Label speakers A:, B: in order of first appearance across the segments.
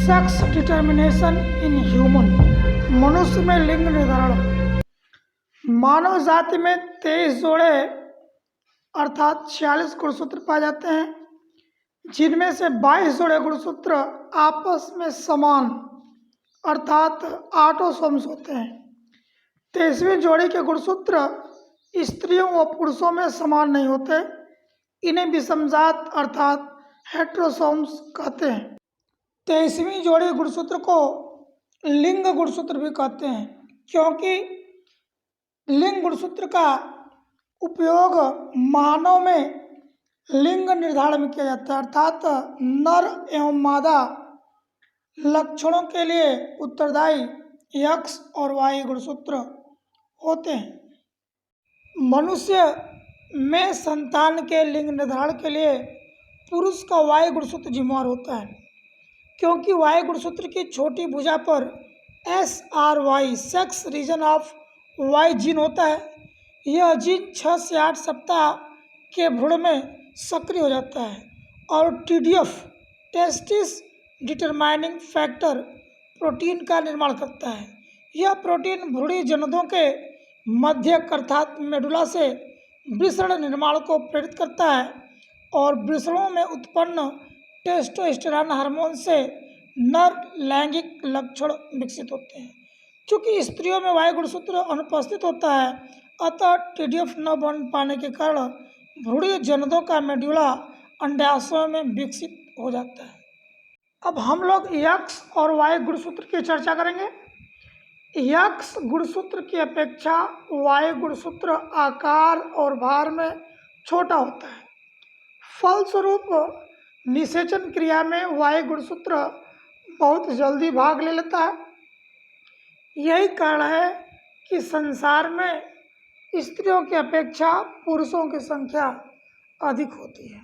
A: Sex determination in human. मनुष्य में लिंग निर्धारण। मानव जाति में 23 जोड़े अर्थात 46 गुणसूत्र पाए जाते हैं, जिनमें से 22 जोड़े गुणसूत्र आपस में समान अर्थात ऑटोसोम्स होते हैं। 23वीं जोड़ी के गुणसूत्र स्त्रियों व पुरुषों में समान नहीं होते। इन्हें विषमजात अर्थात हेट्रोसोम्स कहते हैं। 23वीं जोड़ी गुणसूत्र को लिंग गुणसूत्र भी कहते हैं, क्योंकि लिंग गुणसूत्र का उपयोग मानव में लिंग निर्धारण में किया जाता है, अर्थात नर एवं मादा लक्षणों के लिए उत्तरदायी X और Y गुणसूत्र होते हैं। मनुष्य में संतान के लिंग निर्धारण के लिए पुरुष का Y गुणसूत्र जिम्मेदार होता है, क्योंकि Y गुणसूत्र की छोटी भुजा पर SRY sex region of Y gene होता है। यह जीन 6 से 8 सप्ताह के भ्रूण में सक्रिय हो जाता है और TDF testis determining factor protein का निर्माण करता है। यह प्रोटीन भ्रूणी जननों के मध्यक अर्थात मेडुला से वृषण निर्माण को प्रेरित करता है और वृषणों में उत्पन्न टेस्टोस्टेरोन हार्मोन से नर लैंगिक लक्षण विकसित होते हैं। चूँकि स्त्रियों में Y गुणसूत्र अनुपस्थित होता है, अतः TDF न बन पाने के कारण भ्रूणीय जननों का मेडुला अंडाशयों में विकसित हो जाता है। अब हम लोग X और Y गुणसूत्र की चर्चा करेंगे। X गुणसूत्र की अपेक्षा Y गुणसूत्र आकार और भार में छोटा होता है। फलस्वरूप निषेचन क्रिया में Y गुणसूत्र बहुत जल्दी भाग ले लेता है। यही कारण है कि संसार में स्त्रियों की अपेक्षा पुरुषों की संख्या अधिक होती है।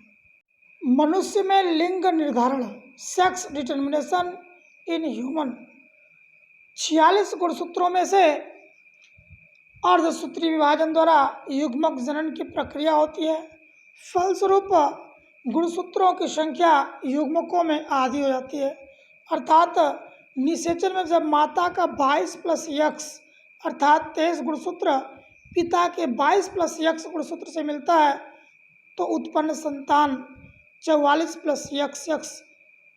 A: मनुष्य में लिंग निर्धारण सेक्स डिटर्मिनेशन इन ह्यूमन 46 गुणसूत्रों में से अर्धसूत्री विभाजन द्वारा युग्मक जनन की प्रक्रिया होती है। फलस्वरूप गुणसूत्रों की संख्या युग्मकों में आधी हो जाती है, अर्थात निषेचन में जब माता का 22 + X अर्थात 23 गुणसूत्र पिता के 22 + X गुणसूत्र से मिलता है तो उत्पन्न संतान 44 + XX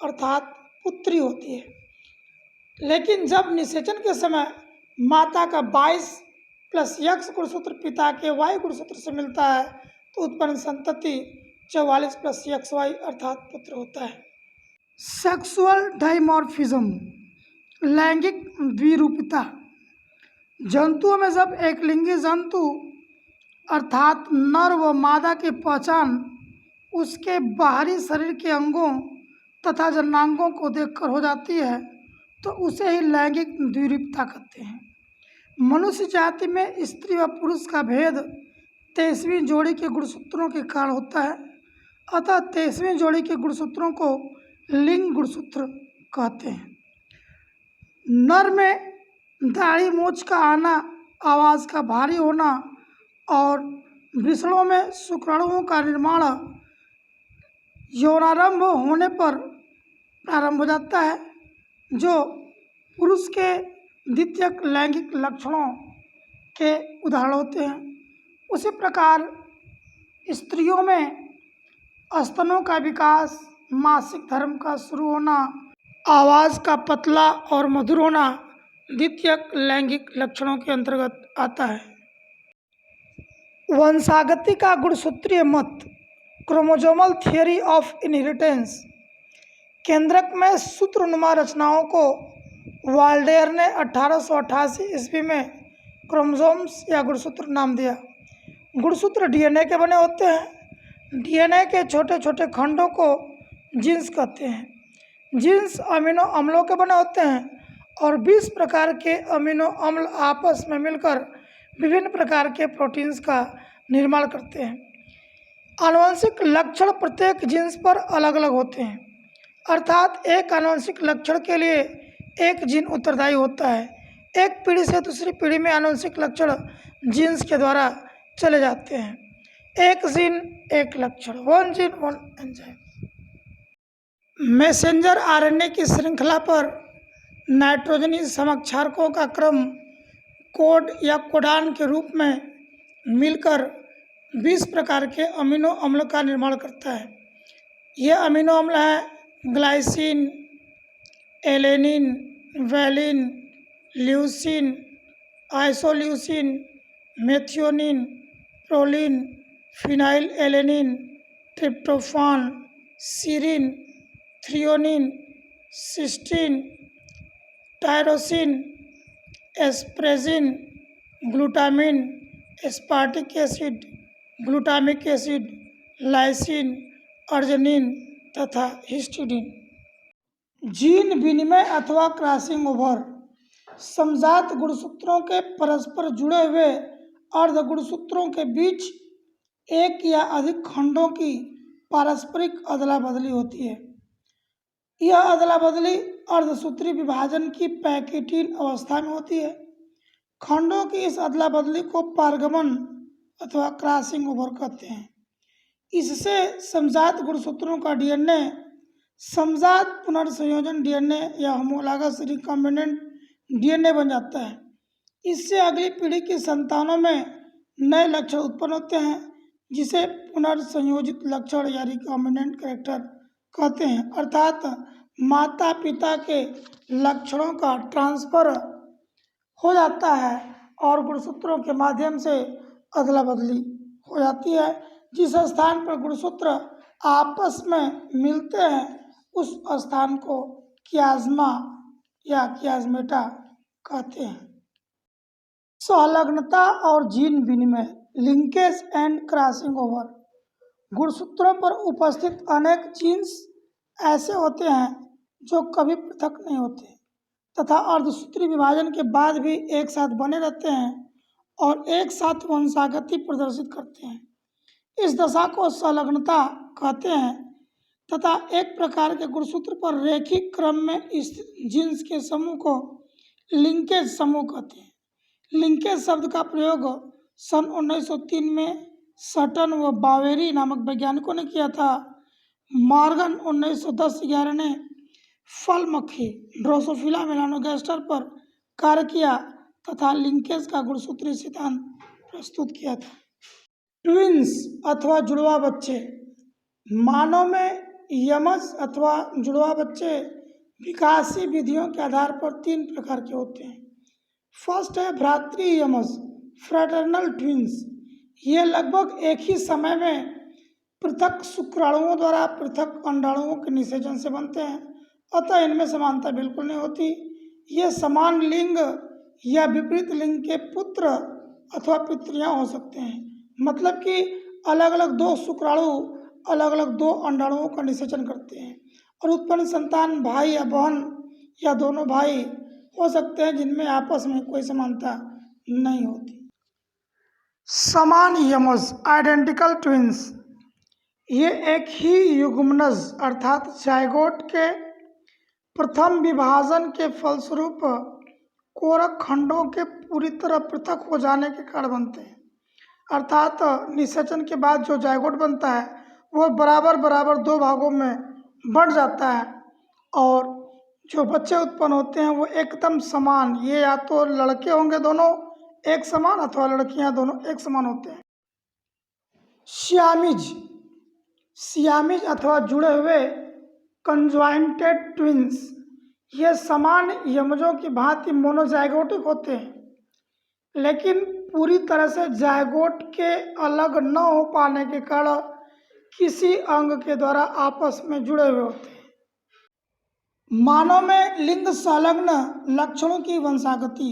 A: अर्थात पुत्री होती है। लेकिन जब निषेचन के समय माता का 22 + X गुणसूत्र पिता के Y गुणसूत्र से मिलता है तो उत्पन्न संतति 44 + XY अर्थात पुत्र होता है। सेक्सुअल डाइमॉर्फिज्म लैंगिक द्विरूपता। जंतुओं में जब एक लिंगी जंतु अर्थात नर व मादा की पहचान उसके बाहरी शरीर के अंगों तथा जननांगों को देखकर हो जाती है तो उसे ही लैंगिक द्विरूपता कहते हैं। मनुष्य जाति में स्त्री व पुरुष का भेद 23वीं जोड़ी के गुणसूत्रों के कारण होता है, अतः 23वीं जोड़ी के गुणसूत्रों को लिंग गुणसूत्र कहते हैं। नर में दाढ़ी मूंछ का आना, आवाज़ का भारी होना और वृषणों में शुक्राणुओं का निर्माण यौनारंभ होने पर प्रारंभ हो जाता है, जो पुरुष के द्वितीयक लैंगिक लक्षणों के उदाहरण होते हैं। उसी प्रकार स्त्रियों में स्तनों का विकास, मासिक धर्म का शुरू होना, आवाज़ का पतला और मधुर होना द्वितीयक लैंगिक लक्षणों के अंतर्गत आता है। वंशागति का गुणसूत्रीय मत क्रोमोसोमल थियरी ऑफ इनहेरिटेंस। केंद्रक में सूत्रनुमा रचनाओं को वाल्डेयर ने 1888 ईस्वी में क्रोमोसोम्स या गुणसूत्र नाम दिया। गुणसूत्र DNA के बने होते हैं। DNA के छोटे छोटे खंडों को जीन्स कहते हैं। जीन्स अमीनो अम्लों के बने होते हैं और 20 प्रकार के अमीनो अम्ल आपस में मिलकर विभिन्न प्रकार के प्रोटीन्स का निर्माण करते हैं। आनुवंशिक लक्षण प्रत्येक जीन्स पर अलग अलग होते हैं, अर्थात एक आनुवंशिक लक्षण के लिए एक जीन उत्तरदायी होता है। एक पीढ़ी से दूसरी पीढ़ी में आनुवंशिक लक्षण जीन्स के द्वारा चले जाते हैं। एक जीन एक लक्षण, one gene one enzyme. Messenger RNA की श्रृंखला पर नाइट्रोजनी समक्षारकों का क्रम कोड या कोडान के रूप में मिलकर 20 प्रकार के अमीनो अम्ल का निर्माण करता है। ये अमीनो अम्ल हैं glycine, alanine, valine, leucine, isoleucine, methionine, proline, phenylalanine, tryptophan, serine, threonine, cysteine, tyrosine, asparagine, glutamine, aspartic acid, glutamic acid, lysine, arginine तथा हिस्टिडीन। जीन विनिमय अथवा क्रॉसिंग ओवर समजात गुणसूत्रों के परस्पर जुड़े हुए अर्ध गुणसूत्रों के बीच एक या अधिक खंडों की पारस्परिक अदला बदली होती है। यह अदला बदली अर्धसूत्री विभाजन की पैकेटीन अवस्था में होती है। खंडों की इस अदला बदली को पारगमन अथवा क्रॉसिंग ओवर कहते हैं। इससे समजात गुणसूत्रों का डीएनए समजात पुनर्संयोजन डीएनए या होमोलॉगस रिकॉम्बिनेंट डीएनए बन जाता है। इससे अगली पीढ़ी की संतानों में नए लक्षण उत्पन्न होते हैं, जिसे पुनर्संयोजित लक्षण या रिकॉम्बिनेंट कैरेक्टर कहते हैं। अर्थात माता पिता के लक्षणों का ट्रांसफर हो जाता है और गुणसूत्रों के माध्यम से अदला बदली हो जाती है। जिस स्थान पर गुणसूत्र आपस में मिलते हैं उस स्थान को कियाज्मा या कियाज्मेटा कहते हैं। संलग्नता और जीन विनिमय, लिंकेज एंड क्रॉसिंग ओवर। गुणसूत्रों पर उपस्थित अनेक जीन्स ऐसे होते हैं जो कभी पृथक नहीं होते तथा अर्धसूत्री विभाजन के बाद भी एक साथ बने रहते हैं और एक साथ वंशागति प्रदर्शित करते हैं। इस दशा को संलग्नता कहते हैं तथा एक प्रकार के गुणसूत्र पर रैखिक क्रम में स्थित जीन्स के समूह को लिंकेज समूह कहते हैं। लिंकेज शब्द का प्रयोग सन 1903 में सटन व बावेरी नामक वैज्ञानिकों ने किया था। मॉर्गन 1910-11 ने फल मक्खी ड्रोसोफिला मेलानोगास्टर पर कार्य किया तथा लिंकेज का गुणसूत्रीय सिद्धांत प्रस्तुत किया था। ट्विन्स अथवा जुड़वा बच्चे। मानव में यमज अथवा जुड़वा बच्चे विकासीय विधियों के आधार पर 3 प्रकार के होते हैं। फर्स्ट है भ्रातृ यमज, फ्रेटर्नल ट्विन्स। ये लगभग एक ही समय में पृथक शुक्राणुओं द्वारा पृथक अंडाणुओं के निषेचन से बनते हैं, अतः इनमें समानता बिल्कुल नहीं होती। ये समान लिंग या विपरीत लिंग के पुत्र अथवा पुत्रियां हो सकते हैं। मतलब कि अलग अलग 2 शुक्राणु अलग अलग 2 अंडाणुओं का निषेचन करते हैं और उत्पन्न संतान भाई या बहन या दोनों भाई हो सकते हैं, जिनमें आपस में कोई समानता नहीं होती। समान यमज, आइडेंटिकल ट्विन्स। ये एक ही युग्मनज अर्थात जायगोट के प्रथम विभाजन के फलस्वरूप कोरक खंडों के पूरी तरह पृथक हो जाने के कारण बनते हैं। अर्थात निषेचन के बाद जो जायगोट बनता है वह बराबर बराबर 2 भागों में बंट जाता है और जो बच्चे उत्पन्न होते हैं वो एकदम समान, ये या तो लड़के होंगे दोनों एक समान अथवा लड़कियां दोनों एक समान होते हैं। सियामीज, सियामीज अथवा जुड़े हुए कंजॉइंटेड ट्विन्स। ये समान यमजों की भांति मोनोजाइगोटिक होते हैं, लेकिन पूरी तरह से जायगोट के अलग न हो पाने के कारण किसी अंग के द्वारा आपस में जुड़े हुए होते हैं। मानव में लिंग संलग्न लक्षणों की वंशागति,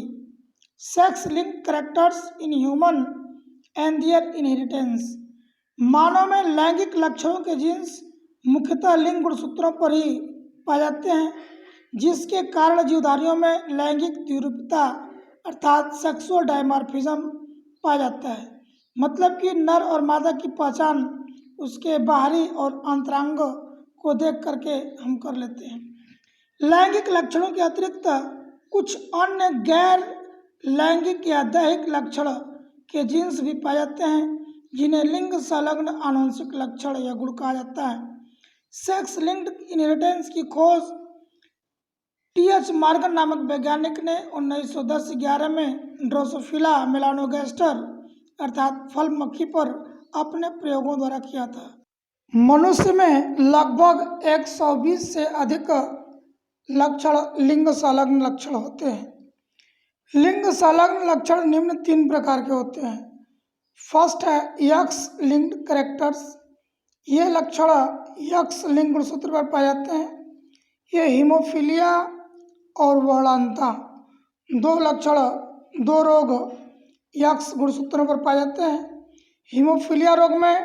A: sex link characters in human and their inheritance. मानव में लैंगिक लक्षणों के जीन्स मुख्यतः लिंग गुणसूत्रों पर ही पाए जाते हैं, जिसके कारण जीवधारियों में लैंगिक द्विरूपता अर्थात सेक्सुअल डायमॉर्फिज्म पाया जाता है। मतलब कि नर और मादा की पहचान उसके बाहरी और अंतरांग को देख करके हम कर लेते हैं। लैंगिक लक्षणों के अतिरिक्त कुछ अन्य गैर लैंगिक या दैहिक लक्षण के जीन्स भी पाए जाते हैं, जिन्हें लिंग संलग्न आनुवंशिक लक्षण या गुण कहा जाता है। सेक्स लिंक्ड इनहेरिटेंस की खोज टी.एच. मॉर्गन नामक वैज्ञानिक ने 1910-11 में ड्रोसोफिला मेलानोगास्टर अर्थात फल मक्खी पर अपने प्रयोगों द्वारा किया था। मनुष्य में लगभग 120 से अधिक लक्षण लिंग संलग्न लक्षण होते हैं। लिंग संलग्न लक्षण निम्न 3 प्रकार के होते हैं। फर्स्ट है एक्स लिंक्ड कैरेक्टर्स। ये लक्षण एक्स लिंग गुणसूत्र पर पाए जाते हैं। ये हीमोफीलिया और वहलानता दो रोग एक्स गुणसूत्रों पर पाए जाते हैं। हीमोफीलिया रोग में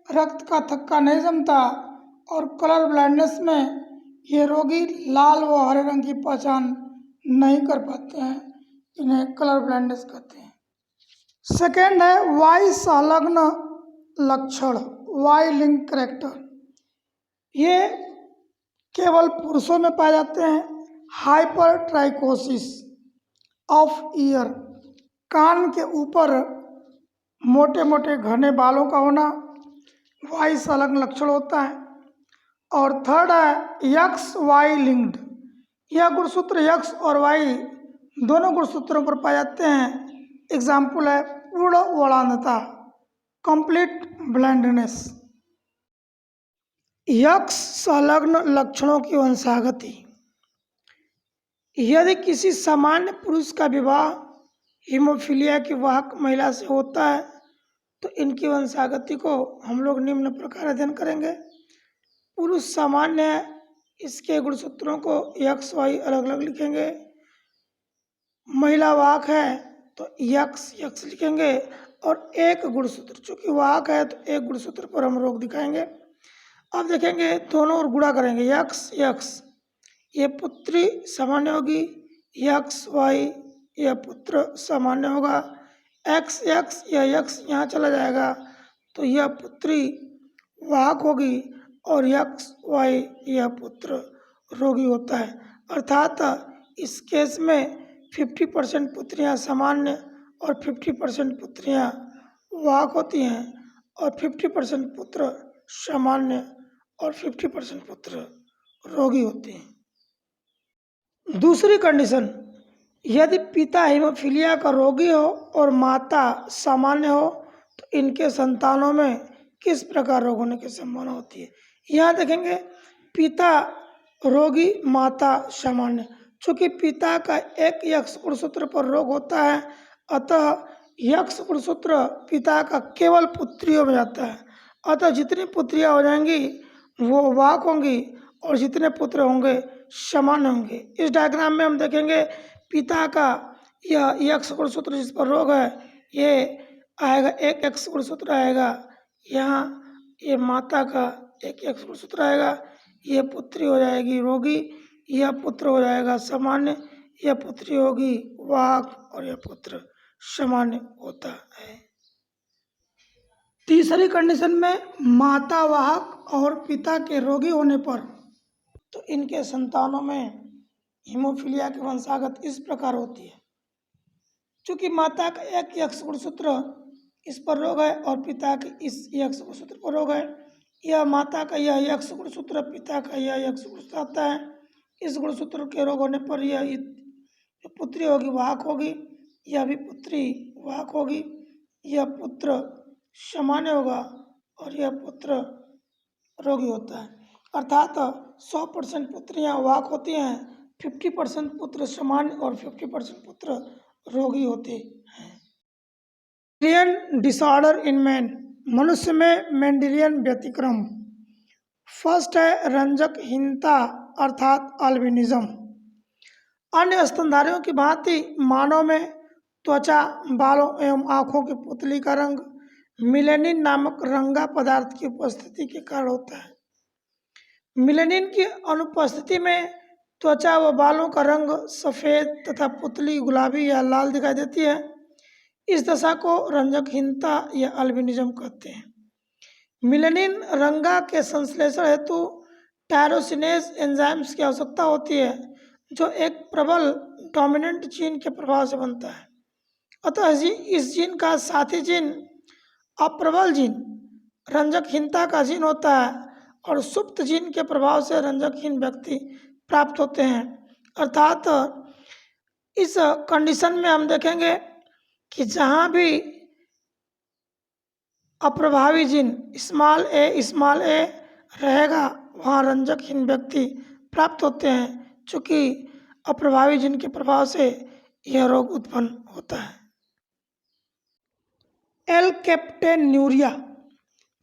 A: रक्त का थक्का नहीं जमता और कलर ब्लाइंडनेस में ये रोगी लाल व हरे रंग की पहचान नहीं कर पाते हैं, इन्हें कलर ब्लाइंडनेस कहते हैं। सेकेंड है वाई संलग्न लक्षण, वाई लिंक कैरेक्टर। ये केवल पुरुषों में पाए जाते हैं। हाइपर ट्राइकोसिस ऑफ ईयर, कान के ऊपर मोटे मोटे घने बालों का होना वाई संलग्न लक्षण होता है। और थर्ड है यक्स वाई लिंक्ड। यह गुणसूत्र यक्स और वाई दोनों गुणसूत्रों पर पाए जाते हैं। एग्जाम्पल है पूर्ण वलानता, कंप्लीट ब्लाइंडनेस। यक्स संलग्न लक्षणों की वंशागति। यदि किसी सामान्य पुरुष का विवाह हीमोफीलिया की वाहक महिला से होता है तो इनकी वंशागति को हम लोग निम्न प्रकार अध्ययन करेंगे। पुरुष सामान्य है, इसके गुणसूत्रों को यक्स वाई अलग अलग लिखेंगे। महिला वाहक है तो यक्स यक्स लिखेंगे और एक गुणसूत्र चूंकि वाहक है तो एक गुणसूत्र पर हम रोग दिखाएंगे। अब देखेंगे दोनों ओर गुणा करेंगे यक्स यक्स, ये पुत्री सामान्य होगी, यक्स वाई यह पुत्र सामान्य होगा, एक्स एक्स यह यक्स यहाँ चला जाएगा तो यह पुत्री वाहक होगी और यक्स वाई यह पुत्र रोगी होता है। अर्थात इस केस में 50% पुत्रियाँ सामान्य और 50% पुत्रियाँ वाहक होती हैं और 50% पुत्र सामान्य और 50% पुत्र रोगी होते हैं। दूसरी कंडीशन, यदि पिता हीमोफीलिया का रोगी हो और माता सामान्य हो तो इनके संतानों में किस प्रकार रोग होने की संभावना होती है। यहाँ देखेंगे पिता रोगी माता सामान्य। चूँकि पिता का एक यक्स गुणसूत्र पर रोग होता है अतः यक्स गुणसूत्र पिता का केवल पुत्रियों में जाता है। अतः जितनी पुत्रियाँ हो जाएंगी वो वाहक होंगी और जितने पुत्र होंगे समान होंगे। इस डायग्राम में हम देखेंगे पिता का यह यक्स गुणसूत्र जिस पर रोग है ये आएगा, एक यक्स गुणसूत्र आएगा यहाँ, ये माता का एक यक्स गुणसूत्र आएगा, यह पुत्री हो जाएगी रोगी, यह पुत्र हो जाएगा सामान्य, यह पुत्री होगी वाहक और यह पुत्र सामान्य होता है। तीसरी कंडीशन में माता वाहक और पिता के रोगी होने पर तो इनके संतानों में हीमोफीलिया की वंशागत इस प्रकार होती है। चूँकि माता का एक यक्स गुणसूत्र इस पर रोग है और पिता के इस यक्स गुणसूत्र पर रोग है, यह माता का यह यक्स गुणसूत्र पिता का यह यक्स गुणसूत्र आता है। इस गुणसूत्र के रोग होने पर यह पुत्री होगी वाहक होगी, यह भी पुत्री वाहक होगी, यह पुत्र सामान्य होगा और यह पुत्र रोगी होता है। अर्थात 100% पुत्रियाँ वाहक होती हैं, 50% पुत्र सामान्य और 50% पुत्र रोगी होते हैं। मेंडेलियन डिसऑर्डर इन मैन, मनुष्य में मेंडेलियन व्यतिक्रम। फर्स्ट है रंजकहीनता अर्थात अल्बिनिज्म। अन्य स्तनधारियों की भांति मानव में त्वचा, बालों एवं आँखों की पुतली का रंग मिलेनिन नामक रंगा पदार्थ की उपस्थिति के कारण होता है। मिलेनिन की अनुपस्थिति में त्वचा व बालों का रंग सफ़ेद तथा पुतली गुलाबी या लाल दिखाई देती है। इस दशा को रंजकहीनता या अल्बिनिज्म कहते हैं। मिलेनिन रंगा के संश्लेषण हेतु टायरोसिनेज एंजाइम्स की आवश्यकता होती है जो एक प्रबल डोमिनेंट जीन के प्रभाव से बनता है। अतः इस जीन का साथी जीन अप्रबल जीन रंजकहीनता का जीन होता है और सुप्त जीन के प्रभाव से रंजकहीन व्यक्ति प्राप्त होते हैं। अर्थात इस कंडीशन में हम देखेंगे कि जहाँ भी अप्रभावी जीन स्मॉल ए रहेगा वहाँ रंजकहीन व्यक्ति प्राप्त होते हैं, चूँकि अप्रभावी जीन के प्रभाव से यह रोग उत्पन्न होता है। एल-कैप्टेन्यूरिया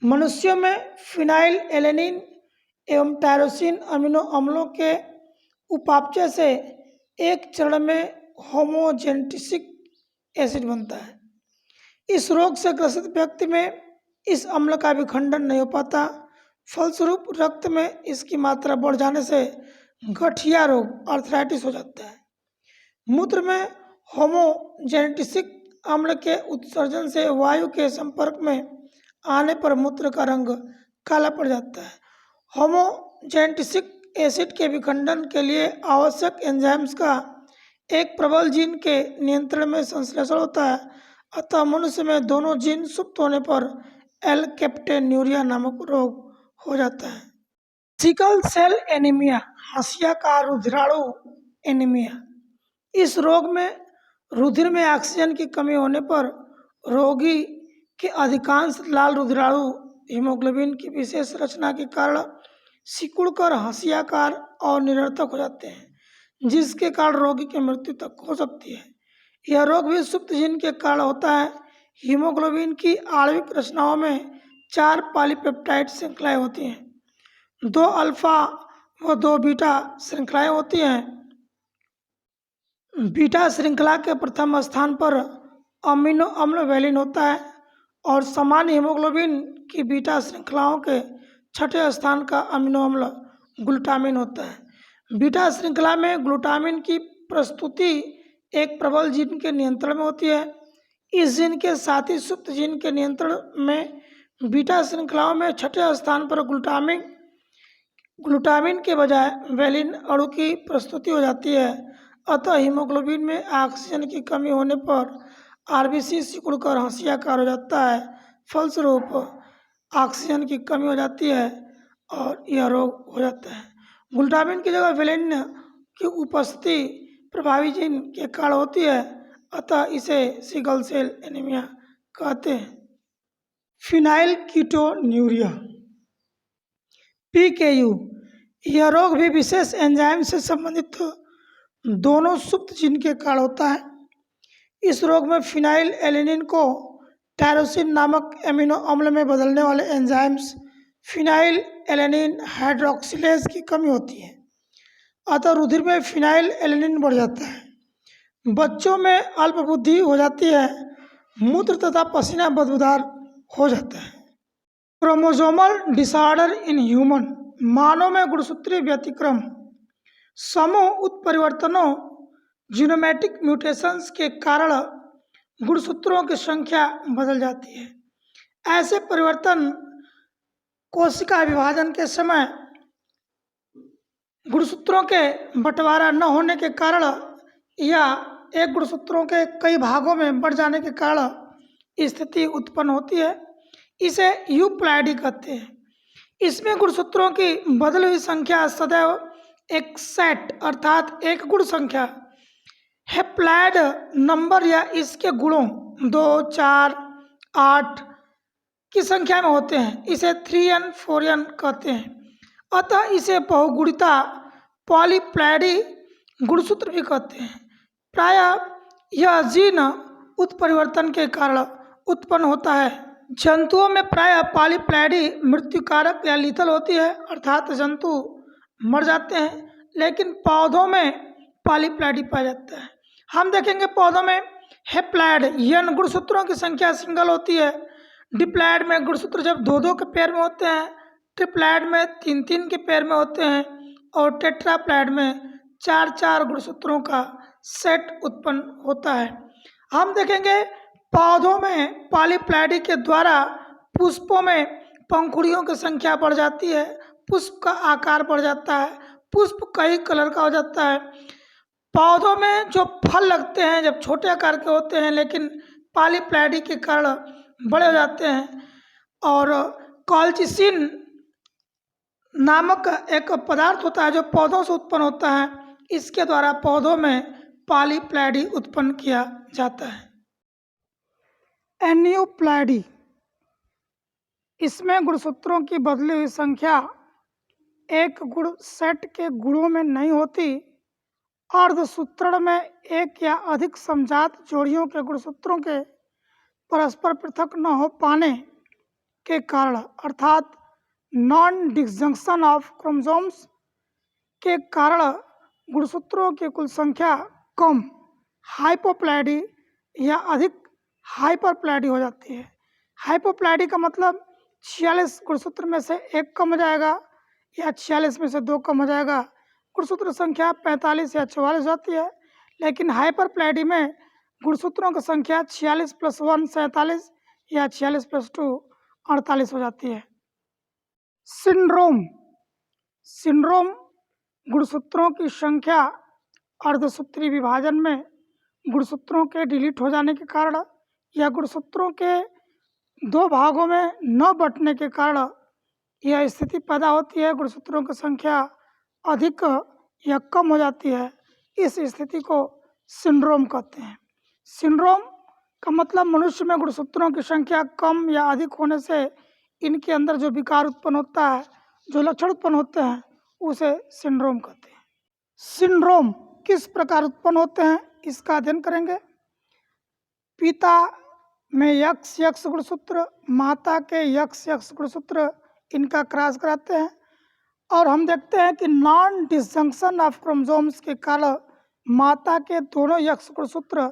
A: मनुष्यों में फिनाइल एलेनिन एवं टायरोसिन अमीनो अम्लों के उपापचय से एक चरण में होमोजेनेटिक एसिड बनता है। इस रोग से ग्रसित व्यक्ति में इस अम्ल का विखंडन नहीं हो पाता, फलस्वरूप रक्त में इसकी मात्रा बढ़ जाने से गठिया रोग आर्थराइटिस हो जाता है। मूत्र में होमोजेनेटिक अम्ल के उत्सर्जन से वायु के संपर्क में आने पर मूत्र का रंग काला पड़ जाता है। होमोजेनेटिक एसिड के विखंडन के लिए आवश्यक एंजाइम्स का एक प्रबल जीन के नियंत्रण में संश्लेषण होता है, अतः मनुष्य में दोनों जीन सुप्त होने पर एल-कैप्टेन्यूरिया नामक रोग हो जाता है। सिकल सेल एनीमिया, हंसिया का रुधिराणु एनीमिया। इस रोग में रुधिर में ऑक्सीजन की कमी होने पर रोगी के अधिकांश लाल रुधिराणु हीमोग्लोबिन की विशेष रचना के कारण सिकुड़कर हंसियाकार और निरर्थक हो जाते हैं, जिसके कारण रोगी की मृत्यु तक हो सकती है। यह रोग भी सुप्त जीन के कारण होता है। हीमोग्लोबिन की आणविक रचनाओं में 4 पॉलीपेप्टाइड श्रृंखलाएं होती हैं। 2 अल्फा व 2 बीटा श्रृंखलाएं होती हैं। बीटा श्रृंखला के प्रथम स्थान पर अमीनो अम्ल वेलिन होता है और सामान्य हीमोग्लोबिन की बीटा श्रृंखलाओं के छठे स्थान का अमीनो अम्ल ग्लूटामिन होता है। बीटा श्रृंखला में ग्लूटामिन की प्रस्तुति एक प्रबल जीन के नियंत्रण में होती है। इस जीन के साथ ही सुप्त जीन के नियंत्रण में बीटा श्रृंखलाओं में छठे स्थान पर ग्लूटामिन के बजाय वेलिन अणु की प्रस्तुति हो जाती है। अतः हीमोग्लोबिन में ऑक्सीजन की कमी होने पर आरबीसी सिकुड़कर हंसियाकार हो जाता है, फलस्वरूप ऑक्सीजन की कमी हो जाती है और यह रोग हो जाता है। ग्लूटामिन की जगह वेलिन की उपस्थिति प्रभावी जीन के कारण होती है, अतः इसे सिकल सेल एनीमिया कहते हैं। फिनाइल कीटोन्यूरिया PKU, यह रोग भी विशेष एंजाइम से संबंधित दोनों सुप्त जीन के कारण होता है। इस रोग में फिनाइल एलेनिन को टायरोसिन नामक एमिनो अम्ल में बदलने वाले एंजाइम्स फिनाइल एलेनिन हाइड्रोक्सिलेज की कमी होती है, अतः रुधिर में फिनाइल एलेनिन बढ़ जाता है। बच्चों में अल्पबुद्धि हो जाती है, मूत्र तथा पसीना बदबूदार हो जाता है। क्रोमोसोमल डिसऑर्डर इन ह्यूमन, मानव में गुणसूत्रीय व्यतिक्रम समूह उत्परिवर्तनों जीनोमैटिक म्यूटेशंस के कारण गुणसूत्रों की संख्या बदल जाती है। ऐसे परिवर्तन कोशिका विभाजन के समय गुणसूत्रों के बंटवारा न होने के कारण या एक गुणसूत्रों के कई भागों में बढ़ जाने के कारण स्थिति उत्पन्न होती है। इसे यूप्लॉइडी कहते हैं। इसमें गुणसूत्रों की बदली हुई संख्या सदैव एक सेट अर्थात एक गुण संख्या हैप्लॉइड नंबर या इसके गुणों 2, 4, 8 की संख्या में होते हैं। इसे 3n 4n कहते हैं। अतः इसे बहुगुणिता पॉलीप्लॉइडी गुणसूत्र भी कहते हैं। प्रायः यह जीन उत्परिवर्तन के कारण उत्पन्न होता है। जंतुओं में प्रायः पॉलीप्लॉइडी मृत्युकारक या लीथल होती है, अर्थात जंतु मर जाते हैं, लेकिन पौधों में पॉलीप्लॉइडी पाया जाता है। हम देखेंगे पौधों में हैप्लॉइड n गुणसूत्रों की संख्या सिंगल होती है। डिप्लॉइड में गुणसूत्र जब 2-2 के पेयर में होते हैं, ट्रिप्लॉइड में 3-3 के पेयर में होते हैं और टेट्राप्लॉइड में 4-4 गुणसूत्रों का सेट उत्पन्न होता है। हम देखेंगे पौधों में पॉलीप्लॉइडी के द्वारा पुष्पों में पंखुड़ियों की संख्या बढ़ जाती है, पुष्प का आकार बढ़ जाता है, पुष्प कई कलर का हो जाता है। पौधों में जो फल लगते हैं जब छोटे आकार के होते हैं, लेकिन पॉलीप्लॉइडी के कारण बड़े हो जाते हैं। और कॉलचिसिन नामक एक पदार्थ होता है जो पौधों से उत्पन्न होता है। इसके द्वारा पौधों में पॉलीप्लैडी उत्पन्न किया जाता है। एन्यूप्लैडी, इसमें गुणसूत्रों की बदली हुई संख्या एक गुण सेट के गुणों में नहीं होती। अर्धसूत्रण में एक या अधिक समजात जोड़ियों के गुणसूत्रों के परस्पर पृथक न हो पाने के कारण अर्थात नॉन डिसजंक्शन ऑफ क्रोमोसोम्स के कारण गुणसूत्रों की कुल संख्या कम हाइपोप्लैडी या अधिक हाइपरप्लैडी हो जाती है। हाइपोप्लैडी का मतलब 46 गुणसूत्र में से एक कम हो जाएगा या 46 में से 2 कम हो जाएगा। गुणसूत्र संख्या 45 या 44 जाती है, लेकिन हाइपरप्लैडी में गुणसूत्रों की संख्या 46 + 1 47 या 46 + 2 48 हो जाती है। सिंड्रोम, सिंड्रोम गुणसूत्रों की संख्या अर्धसूत्री विभाजन में गुणसूत्रों के डिलीट हो जाने के कारण या गुणसूत्रों के 2 भागों में न बंटने के कारण यह स्थिति पैदा होती है। गुणसूत्रों की संख्या अधिक या कम हो जाती है। इस स्थिति को सिंड्रोम कहते हैं। सिंड्रोम का मतलब मनुष्य में गुणसूत्रों की संख्या कम या अधिक होने से इनके अंदर जो विकार उत्पन्न होता है, जो लक्षण उत्पन्न होते हैं, उसे सिंड्रोम कहते हैं। सिंड्रोम किस प्रकार उत्पन्न होते हैं इसका अध्ययन करेंगे। पिता में XX गुणसूत्र, माता के XX गुणसूत्र, इनका क्रॉस कराते हैं और हम देखते हैं कि नॉन डिसजंक्शन ऑफ क्रोमोसोम्स के कारण माता के दोनों X गुणसूत्र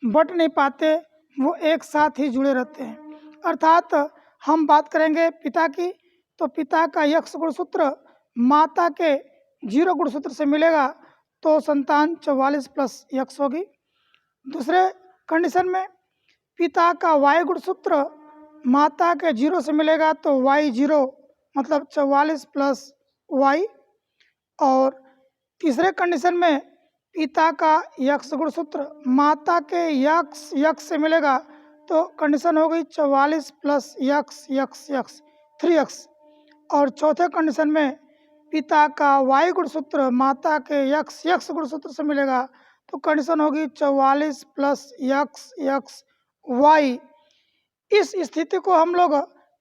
A: बट नहीं पाते, वो एक साथ ही जुड़े रहते हैं। अर्थात हम बात करेंगे पिता की, तो पिता का X गुणसूत्र माता के 0 गुणसूत्र से मिलेगा तो संतान 44 + X होगी। दूसरे कंडीशन में पिता का Y गुणसूत्र माता के 0 से मिलेगा तो Y0 मतलब 44 + Y। और तीसरे कंडीशन में पिता का X गुणसूत्र माता के X से मिलेगा तो कंडीशन हो गई 44 + X 3X। और चौथे कंडीशन में पिता का Y गुणसूत्र माता के X गुणसूत्र से मिलेगा तो कंडीशन होगी 44 + X Y। इस स्थिति को हम लोग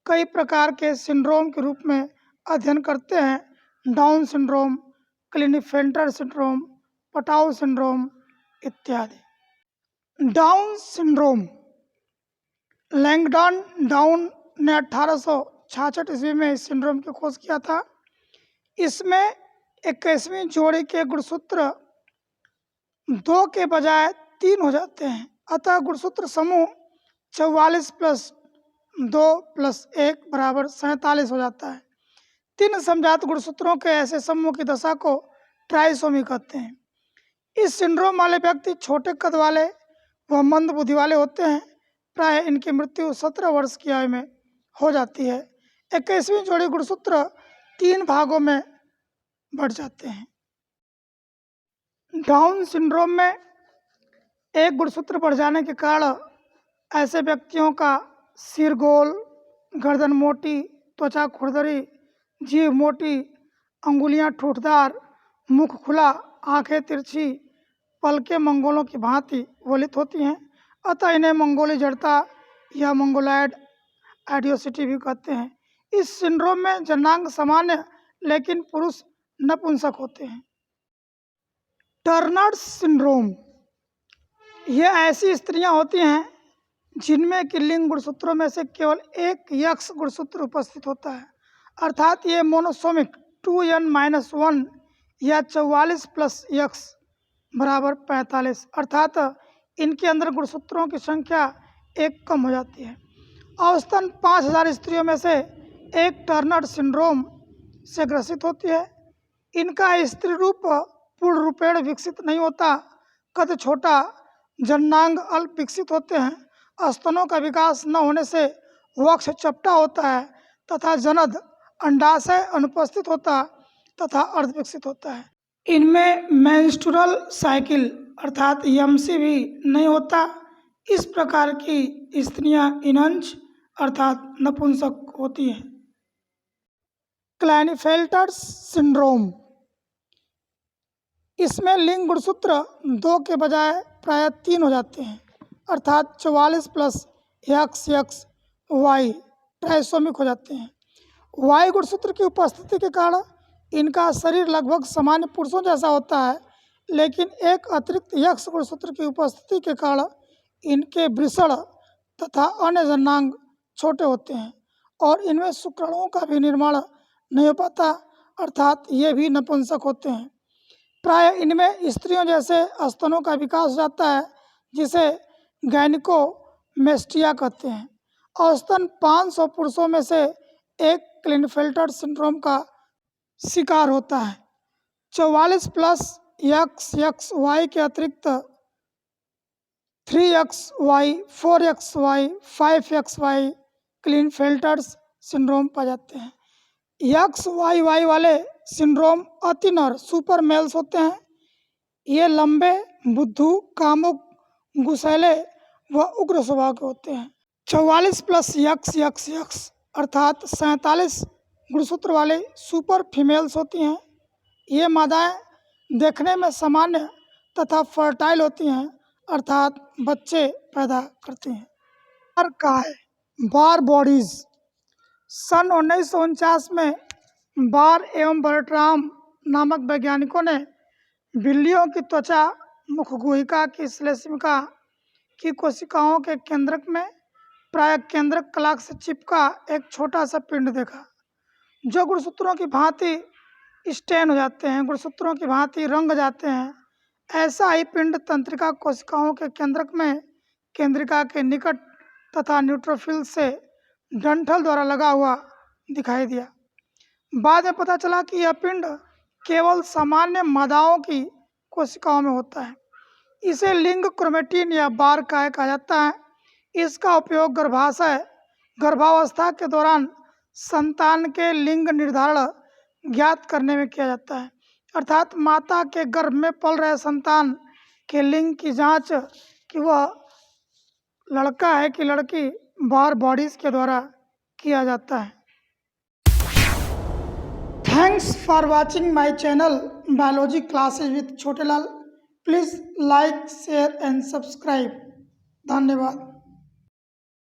A: कई प्रकार के सिंड्रोम के रूप में अध्ययन करते हैं। Down syndrome, Klinefelter syndrome, Patau syndrome इत्यादि। डाउन सिंड्रोम, लैंगडॉन डाउन ने 1866 ईस्वी में इस सिंड्रोम की खोज किया था। इसमें 21वीं जोड़ी के गुणसूत्र 2 के बजाय 3 हो जाते हैं, अतः गुणसूत्र समूह 44 + 2 + 1 = 47 हो जाता है। 3 समजात गुणसूत्रों के ऐसे समूह की दशा को ट्राइसोमी कहते हैं। इस सिंड्रोम वाले व्यक्ति छोटे कद वाले व मंद बुद्धि वाले होते हैं। प्राय इनकी मृत्यु 17 वर्ष की आयु में हो जाती है। 21वीं जोड़ी गुणसूत्र 3 भागों में बढ़ जाते हैं। डाउन सिंड्रोम में एक गुणसूत्र बढ़ जाने के कारण ऐसे व्यक्तियों का सिर गोल, गर्दन मोटी, त्वचा खुरदरी, जीभ मोटी, अंगुलियां ठूठदार, मुख खुला, आंखें तिरछी, पलकें मंगोलों की भांति वलित होती हैं, अतः इन्हें मंगोली जड़ता या मंगोलॉयड आइडियोसिटी भी कहते हैं। इस सिंड्रोम में जनांग सामान्य लेकिन पुरुष नपुंसक होते हैं। टर्नर सिंड्रोम, ये ऐसी स्त्रियां होती हैं जिनमें कि लिंग गुणसूत्रों में से केवल एक X गुणसूत्र उपस्थित होता है, अर्थात ये मोनोसोमिक 2n-1 या 44 + X = 45, अर्थात इनके अंदर गुणसूत्रों की संख्या एक कम हो जाती है। औसतन 5000 स्त्रियों में से एक टर्नर सिंड्रोम से ग्रसित होती है। इनका स्त्री रूप पूर्ण रूपेण विकसित नहीं होता, कद छोटा, जननांग अल्प विकसित होते हैं, स्तनों का विकास न होने से वक्ष चपटा होता है तथा जनद अंडाशय अनुपस्थित होता तथा अर्ध विकसित होता है। इनमें मेंस्ट्रुअल साइकिल अर्थात यमसी भी नहीं होता। इस प्रकार की स्त्रियां इनंच अर्थात नपुंसक होती हैं। क्लाइनेफेल्टर सिंड्रोम। इसमें लिंग गुणसूत्र 2 के बजाय प्रायः 3 हो जाते हैं, अर्थात 44 प्लस XX Y ट्राइसोमिक हो जाते हैं। Y गुणसूत्र की उपस्थिति के कारण इनका शरीर लगभग सामान्य पुरुषों जैसा होता है, लेकिन एक अतिरिक्त X गुणसूत्र की उपस्थिति के कारण इनके वृषण तथा अन्य जननांग छोटे होते हैं और इनमें शुक्राणुओं का भी निर्माण नहीं हो पाता, अर्थात ये भी नपुंसक होते हैं। प्राय इनमें स्त्रियों जैसे स्तनों का विकास हो जाता है, जिसे गायनिकोमेस्टिया कहते हैं। औसतन 500 पुरुषों में से एक क्लिनेफेल्टर सिंड्रोम का शिकार होता है। 44 प्लस XXY के अतिरिक्त 3XY, 4XY, 5XY क्लिनेफेल्टर सिंड्रोम पाए जाते हैं। XYY वाले सिंड्रोम अति नर सुपर मेल्स होते हैं। ये लंबे, बुद्धू, कामुक, गुस्सैले व उग्र स्वभाव के होते हैं। 44 प्लस XXX अर्थात 47 गुणसूत्र वाले सुपर फीमेल्स होती हैं। ये मादाएं देखने में सामान्य तथा फर्टाइल होती हैं, अर्थात बच्चे पैदा करती हैं। बार काय, बार बॉडीज। सन 1949 में बार एवं बर्ट्राम नामक वैज्ञानिकों ने बिल्लियों की त्वचा मुखगुहिका की श्लेष्मिका की कोशिकाओं के केंद्रक में प्राय केंद्रक कलाक से चिपका एक छोटा सा पिंड देखा, जो गुणसूत्रों की भांति स्टेन हो जाते हैं, गुणसूत्रों की भांति रंग जाते हैं। ऐसा ही पिंड तंत्रिका कोशिकाओं के केंद्रक में केंद्रिका के निकट तथा न्यूट्रोफिल से डंठल द्वारा लगा हुआ दिखाई दिया। बाद में पता चला कि यह पिंड केवल सामान्य मादाओं की कोशिकाओं में होता है। इसे लिंग क्रोमेटिन या बार काय कहा जाता है। इसका उपयोग गर्भावस्था के दौरान संतान के लिंग निर्धारण ज्ञात करने में किया जाता है, अर्थात माता के गर्भ में पल रहे संतान के लिंग की जांच कि वह लड़का है कि लड़की बार बॉडीज के द्वारा किया जाता है। Thanks for watching my channel biology classes with Chhotelal. Please like, share and subscribe. धन्यवाद।